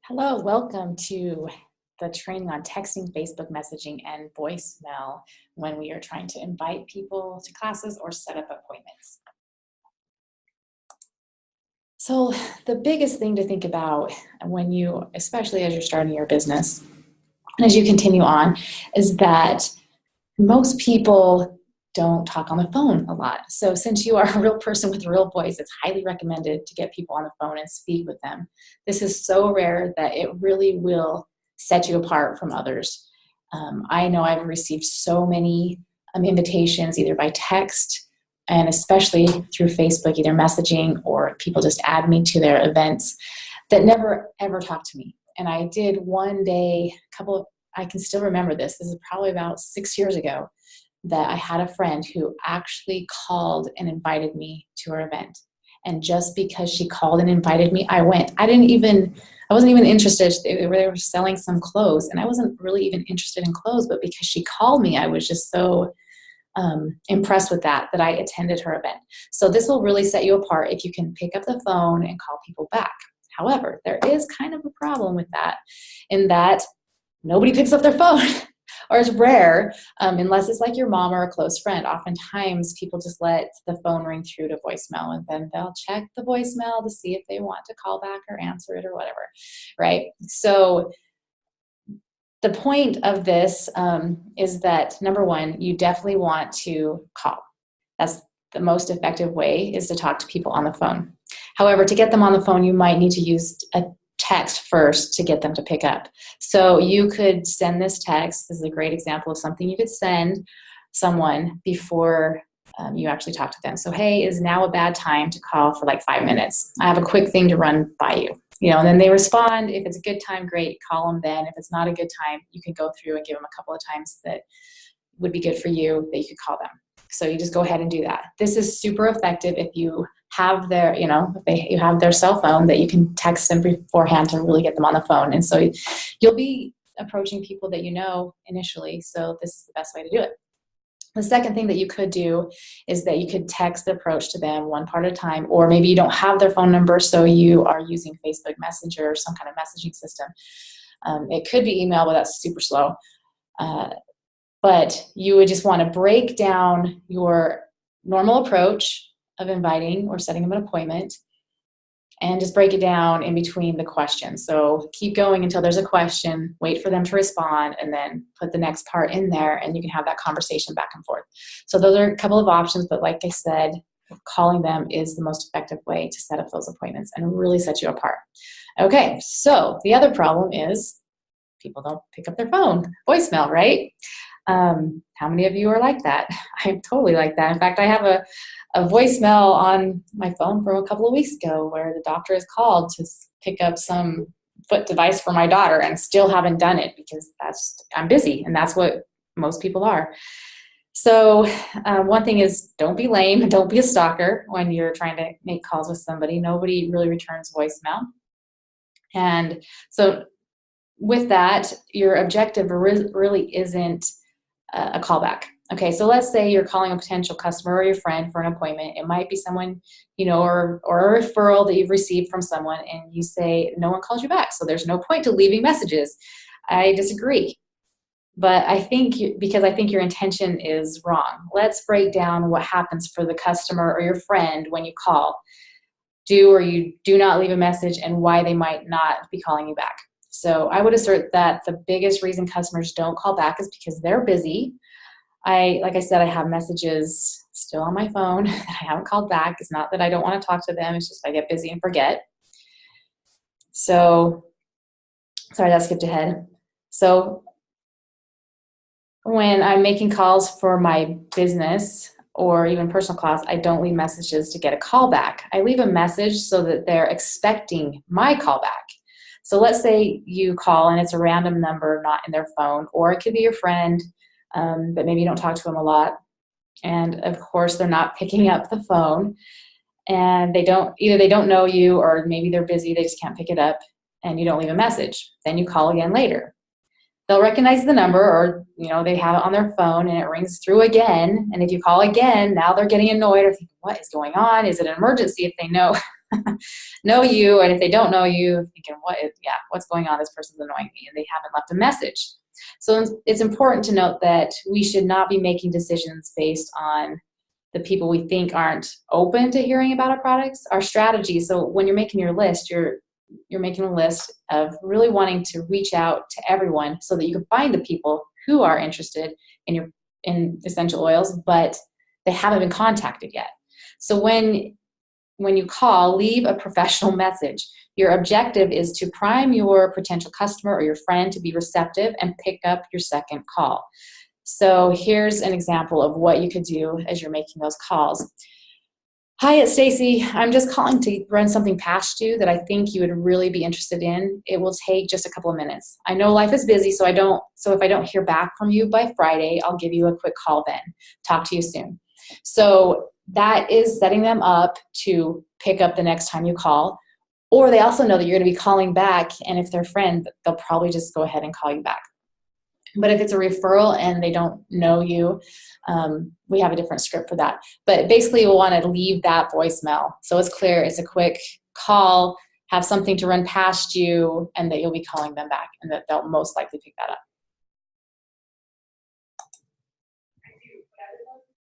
Hello, welcome to the training on texting, Facebook messaging, and voicemail when we are trying to invite people to classes or set up appointments. So, the biggest thing to think about when you, especially as you're starting your business and as you continue on, is that most people don't talk on the phone a lot. So, since you are a real person with a real voice, it's highly recommended to get people on the phone and speak with them. This is so rare that it really will set you apart from others. I know I've received so many invitations either by text and especially through Facebook, either messaging or people just add me to their events that never ever talk to me. And I did one day, I can still remember this. This is probably about 6 years ago that I had a friend who actually called and invited me to her event. And just because she called and invited me, I went. I wasn't even interested. They were selling some clothes, and I wasn't really even interested in clothes, but because she called me, I was just so impressed with that I attended her event. So this will really set you apart if you can pick up the phone and call people back. However, there is kind of a problem with that in that nobody picks up their phone. Or it's rare, unless it's like your mom or a close friend. Oftentimes, people just let the phone ring through to voicemail, and then they'll check the voicemail to see if they want to call back or answer it or whatever, right? So the point of this is that, number one, you definitely want to call. That's the most effective way, is to talk to people on the phone. However, to get them on the phone, you might need to use a text first to get them to pick up. So you could send this text. This is a great example of something you could send someone before you actually talk to them. So, hey, is now a bad time to call for like 5 minutes? I have a quick thing to run by you. And then they respond. If it's a good time, great, call them then. If it's not a good time, you can go through and give them a couple of times that would be good for you that you could call them. So you just go ahead and do that. This is super effective if you have their, you have their cell phone that you can text them beforehand to really get them on the phone. And so you'll be approaching people that you know initially. So this is the best way to do it. The second thing that you could do is that you could text the approach to them one part at a time, or maybe you don't have their phone number, so you are using Facebook Messenger or some kind of messaging system. It could be email, but that's super slow. But you would just want to break down your normal approach of inviting or setting them an appointment and just break it down in between the questions. So keep going until there's a question, wait for them to respond, and then put the next part in there, and you can have that conversation back and forth. So those are a couple of options, but like I said, calling them is the most effective way to set up those appointments and really set you apart. Okay, so the other problem is people don't pick up their phone. Voicemail, right? How many of you are like that? I'm totally like that. In fact, I have a voicemail on my phone from a couple of weeks ago where the doctor has called to pick up some foot device for my daughter, and still haven't done it because I'm busy, and that's what most people are. So one thing is, don't be lame, don't be a stalker when you're trying to make calls with somebody. Nobody really returns voicemail. And so with that, your objective really isn't a callback. Okay, so let's say you're calling a potential customer or your friend for an appointment. It might be someone, or a referral that you've received from someone, and you say no one calls you back, so there's no point to leaving messages. I disagree. But because I think your intention is wrong. Let's break down what happens for the customer or your friend when you call. Do or you do not leave a message, and why they might not be calling you back. So I would assert that the biggest reason customers don't call back is because they're busy. Like I said, I have messages still on my phone that I haven't called back. It's not that I don't want to talk to them. It's just I get busy and forget. So, sorry, that skipped ahead. So when I'm making calls for my business or even personal calls, I don't leave messages to get a call back. I leave a message so that they're expecting my call back. So let's say you call and it's a random number not in their phone, or it could be your friend, but maybe you don't talk to them a lot. And of course, they're not picking up the phone, and either they don't know you, or maybe they're busy, they just can't pick it up, and you don't leave a message. Then you call again later. They'll recognize the number, or they have it on their phone and it rings through again. And if you call again, now they're getting annoyed or thinking, what is going on? Is it an emergency if they know know you, and if they don't know you, thinking, what's going on? This person's annoying me, and they haven't left a message. So it's important to note that we should not be making decisions based on the people we think aren't open to hearing about our products. Our strategy, so when you're making your list, you're making a list of really wanting to reach out to everyone so that you can find the people who are interested in essential oils, but they haven't been contacted yet. So when you call, leave a professional message. Your objective is to prime your potential customer or your friend to be receptive and pick up your second call. So here's an example of what you could do as you're making those calls. Hi, it's Stacy. I'm just calling to run something past you that I think you would really be interested in. It will take just a couple of minutes. I know life is busy, so if I don't hear back from you by Friday, I'll give you a quick call then. Talk to you soon. So that is setting them up to pick up the next time you call. Or they also know that you're going to be calling back, and if they're friends, they'll probably just go ahead and call you back. But if it's a referral and they don't know you, we have a different script for that. But basically, you'll want to leave that voicemail. So it's clear, it's a quick call, have something to run past you, and that you'll be calling them back, and that they'll most likely pick that up.